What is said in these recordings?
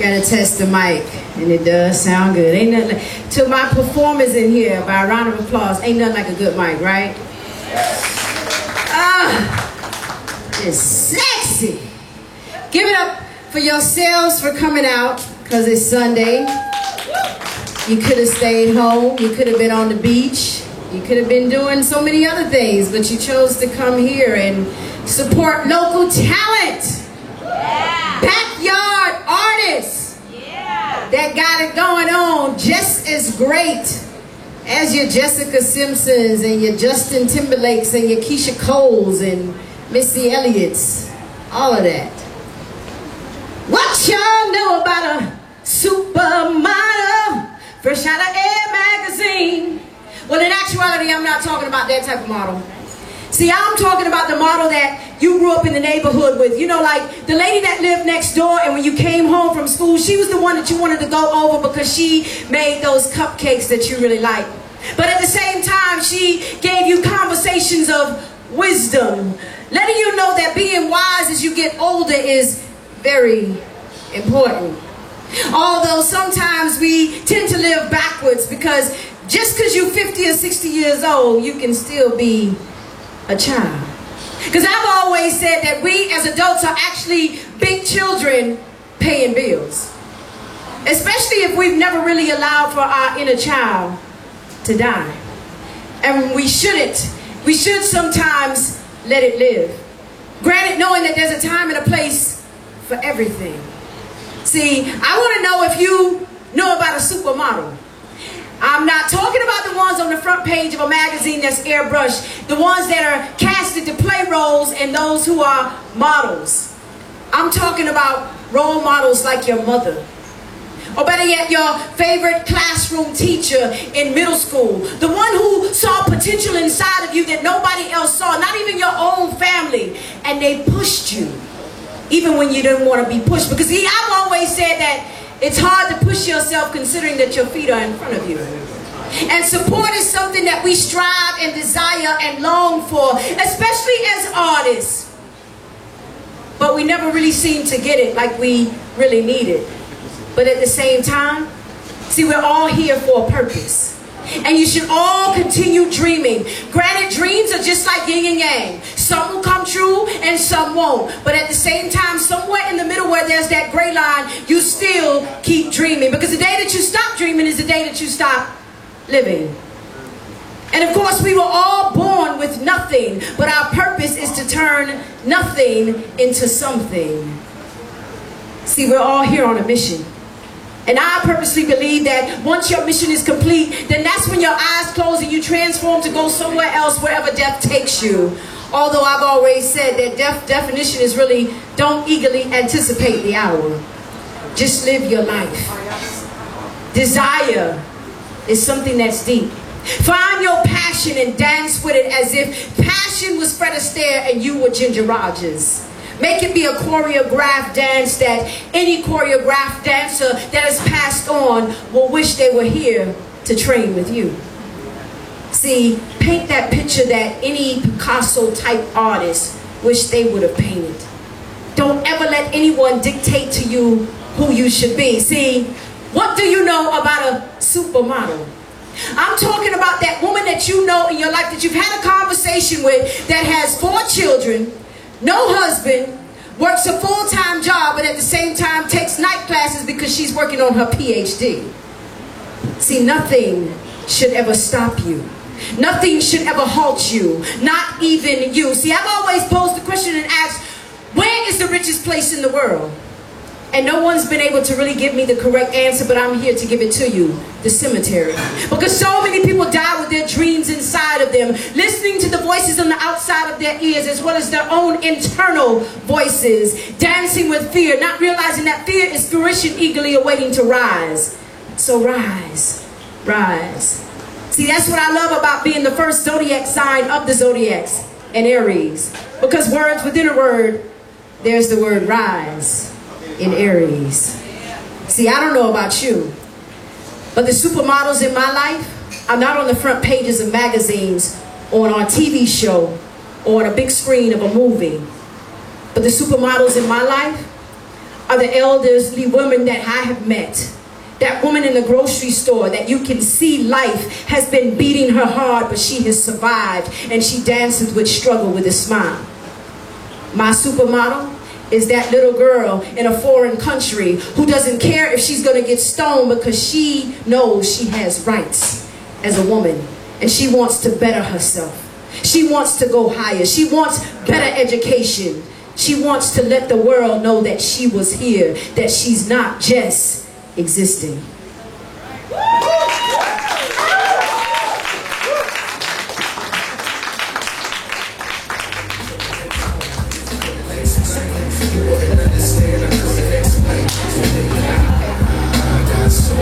Gotta test the mic, and it does sound good. Ain't nothing like, to my performers in here, by a round of applause, ain't nothing like a good mic, right? It's sexy. Give it up for yourselves for coming out, because it's Sunday. You could have stayed home, you could have been on the beach, you could have been doing so many other things, but you chose to come here and support local talent. Backyard artists that got it going on just as great as your Jessica Simpsons and your Justin Timberlakes and your Keisha Coles and Missy Elliott's, all of that. What y'all know about a supermodel fresh out of Air magazine? Well, in actuality, I'm not talking about that type of model. See, I'm talking about the model that you grew up in the neighborhood with. You know, like the lady that lived next door, and when you came home from school, she was the one that you wanted to go over because she made those cupcakes that you really liked. But at the same time, she gave you conversations of wisdom, letting you know that being wise as you get older is very important. Although sometimes we tend to live backwards, because just because you're 50 or 60 years old, you can still be a child. Because I've always said that we as adults are actually big children paying bills. Especially if we've never really allowed for our inner child to die. And we shouldn't. We should sometimes let it live. Granted, knowing that there's a time and a place for everything. See, I want to know if you know about a supermodel. I'm not talking about the ones on the front page of a magazine that's airbrushed, the ones that are casted to play roles and those who are models. I'm talking about role models like your mother. Or better yet, your favorite classroom teacher in middle school. The one who saw potential inside of you that nobody else saw, not even your own family. And they pushed you, even when you didn't want to be pushed. Because see, I've always said that it's hard to push yourself considering that your feet are in front of you. And support is something that we strive and desire and long for, especially as artists. But we never really seem to get it like we really need it. But at the same time, see, we're all here for a purpose. And you should all continue dreaming. Granted, dreams are just like yin and yang. Some will come true and some won't. But at the same time, somewhere in the middle where there's that gray line, you still keep dreaming. Because the day that you stop dreaming is the day that you stop living. And of course, we were all born with nothing. But our purpose is to turn nothing into something. See, we're all here on a mission. And I purposely believe that once your mission is complete, then that's when your eyes close and you transform to go somewhere else, wherever death takes you. Although I've always said that definition is really, don't eagerly anticipate the hour. Just live your life. Desire is something that's deep. Find your passion and dance with it as if passion was Fred Astaire and you were Ginger Rogers. Make it be a choreographed dance that any choreographed dancer that has passed on will wish they were here to train with you. See, paint that picture that any Picasso type artist wish they would have painted. Don't ever let anyone dictate to you who you should be. See, what do you know about a supermodel? I'm talking about that woman that you know in your life that you've had a conversation with that has 4 children, no husband, works a full-time job, but at the same time takes night classes because she's working on her PhD. See, nothing should ever stop you. Nothing should ever halt you, not even you. See, I've always posed the question and asked, where is the richest place in the world? And no one's been able to really give me the correct answer, but I'm here to give it to you. The cemetery. Because so many people die with their dreams inside of them, listening to the voices on the outside of their ears, as well as their own internal voices, dancing with fear, not realizing that fear is fruition eagerly awaiting to rise. So rise, rise. See, that's what I love about being the first zodiac sign of the zodiacs, and Aries. Because words within a word, there's the word rise. In Aries. See, I don't know about you, but the supermodels in my life are not on the front pages of magazines or on a TV show or on a big screen of a movie. But the supermodels in my life are the elderly women that I have met. That woman in the grocery store that you can see life has been beating her hard, but she has survived, and she dances with struggle with a smile. My supermodel is that little girl in a foreign country who doesn't care if she's going to get stoned because she knows she has rights as a woman, and she wants to better herself. She wants to go higher. She wants better education. She wants to let the world know that she was here, that she's not just existing.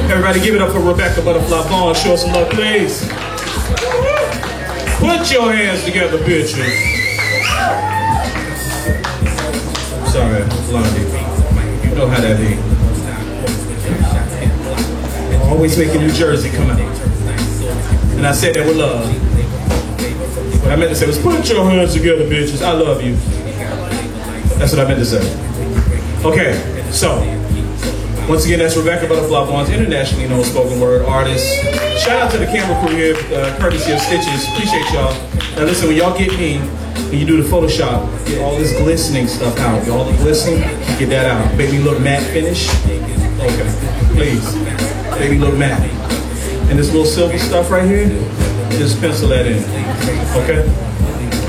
Everybody give it up for Rebecca Butterfly Vaughn. Show some love, please. Put your hands together, bitches. Sorry, Blondie. You know how that is. Always making New Jersey come out. And I said that with love. What I meant to say was, put your hands together, bitches. I love you. That's what I meant to say. Okay, so once again, that's Rebecca Butterfly Vaughn's internationally known spoken word artist. Shout out to the camera crew here, courtesy of Stitches. Appreciate y'all. Now listen, when y'all get me, when you do the Photoshop, get all this glistening stuff out. All the glistening, get that out. Make me look matte finish. Okay, please. Make me look matte. And this little silver stuff right here, just pencil that in. Okay?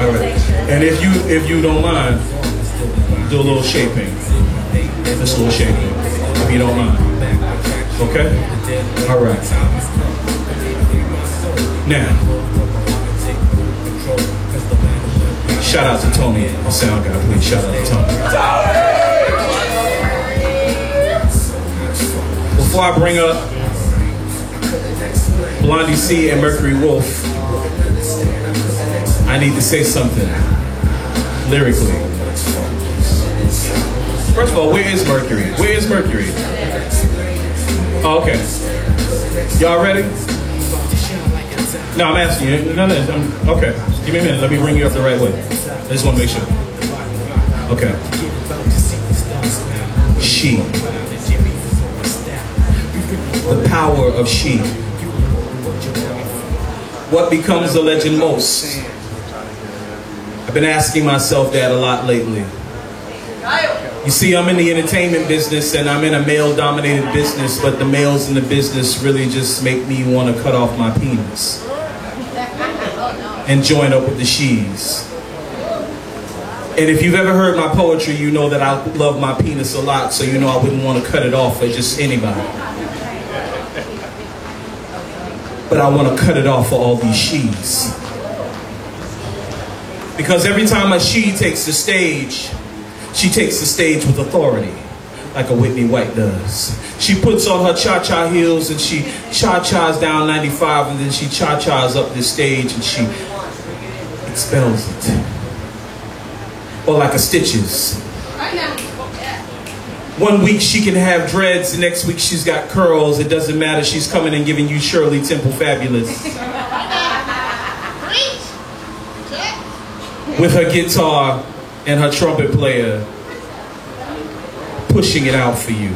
All right. And if you don't mind, do a little shaping. Just a little shaping. If you don't mind. Okay? All right. Now, shout out to Tony, the sound guy. Please shout out to Tony. Before I bring up Blondie C and Mercury Wolf, I need to say something lyrically. First of all, where is Mercury? Where is Mercury? Oh, okay. Y'all ready? No, I'm asking you. No, okay. Give me a minute. Let me bring you up the right way. I just want to make sure. Okay. She. The power of she. What becomes a legend most? I've been asking myself that a lot lately. You see, I'm in the entertainment business and I'm in a male-dominated business, but the males in the business really just make me want to cut off my penis and join up with the she's. And if you've ever heard my poetry, you know that I love my penis a lot, so you know I wouldn't want to cut it off for just anybody. But I want to cut it off for all these she's. Because every time a she takes the stage, she takes the stage with authority, like a Whitney White does. She puts on her cha-cha heels and she cha-chas down 95 and then she cha-chas up this stage and she expels it. Or like a Stitches. One week she can have dreads, the next week she's got curls. It doesn't matter, she's coming and giving you Shirley Temple Fabulous. With her guitar and her trumpet player, pushing it out for you.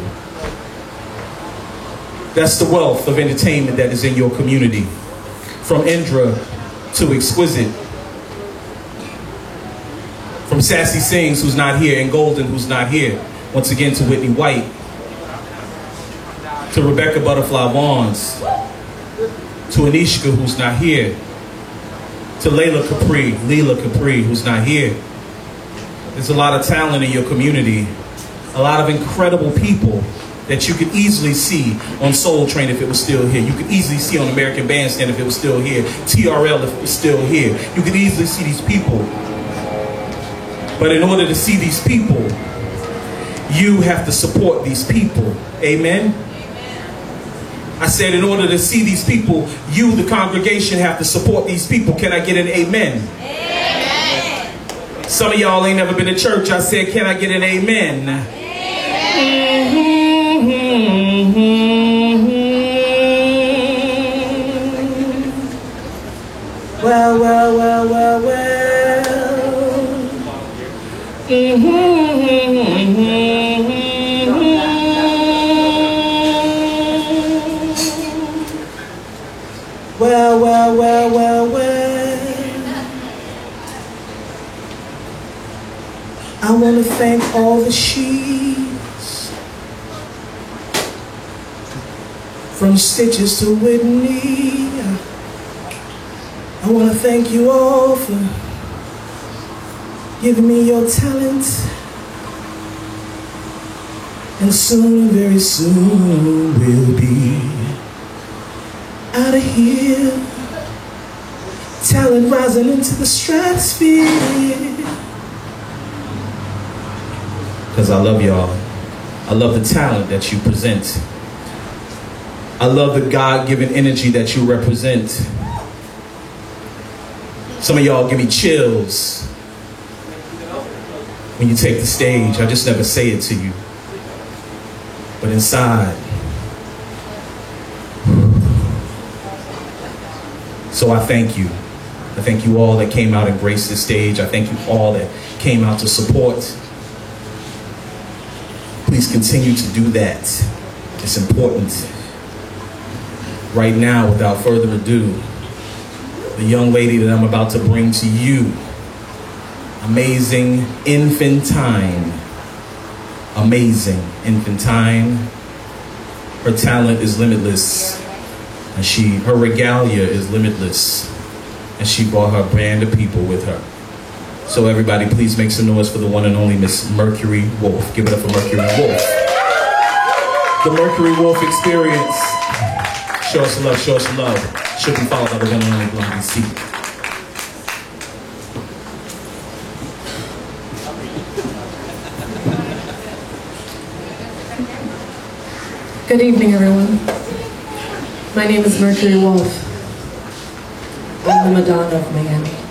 That's the wealth of entertainment that is in your community. From Indra to Exquisite. From Sassy Sings, who's not here, and Golden, who's not here. Once again to Whitney White. To Rebecca Butterfly Vaughns. To Anishka, who's not here. To Leela Capri, who's not here. There's a lot of talent in your community. A lot of incredible people that you could easily see on Soul Train if it was still here. You could easily see on American Bandstand if it was still here. TRL if it was still here. You could easily see these people. But in order to see these people, you have to support these people. Amen? I said in order to see these people, you, the congregation, have to support these people. Can I get an amen? Amen. Some of y'all ain't never been to church. I said, can I get an amen? Well, well, well, well, well. I want to thank all the sheets, from Stitches to Whitney. I want to thank you all for giving me your talent. And soon, very soon, we'll be out of here. Talent rising into the stratosphere. Because I love y'all. I love the talent that you present. I love the God-given energy that you represent. Some of y'all give me chills when you take the stage. I just never say it to you. But inside. So I thank you. I thank you all that came out and graced the stage. I thank you all that came out to support. Please continue to do that. It's important. Right now, without further ado, the young lady that I'm about to bring to you, Amazing Infantine. Amazing Infantine. Her talent is limitless, and her regalia is limitless, and she brought her brand of people with her. So everybody, please make some noise for the one and only Miss Mercury Wolf. Give it up for Mercury Wolf. The Mercury Wolf Experience. Show us some love, show us some love. Should be followed by the one and only Blondie C. Good evening, everyone. My name is Mercury Wolf. I'm the Madonna of Miami.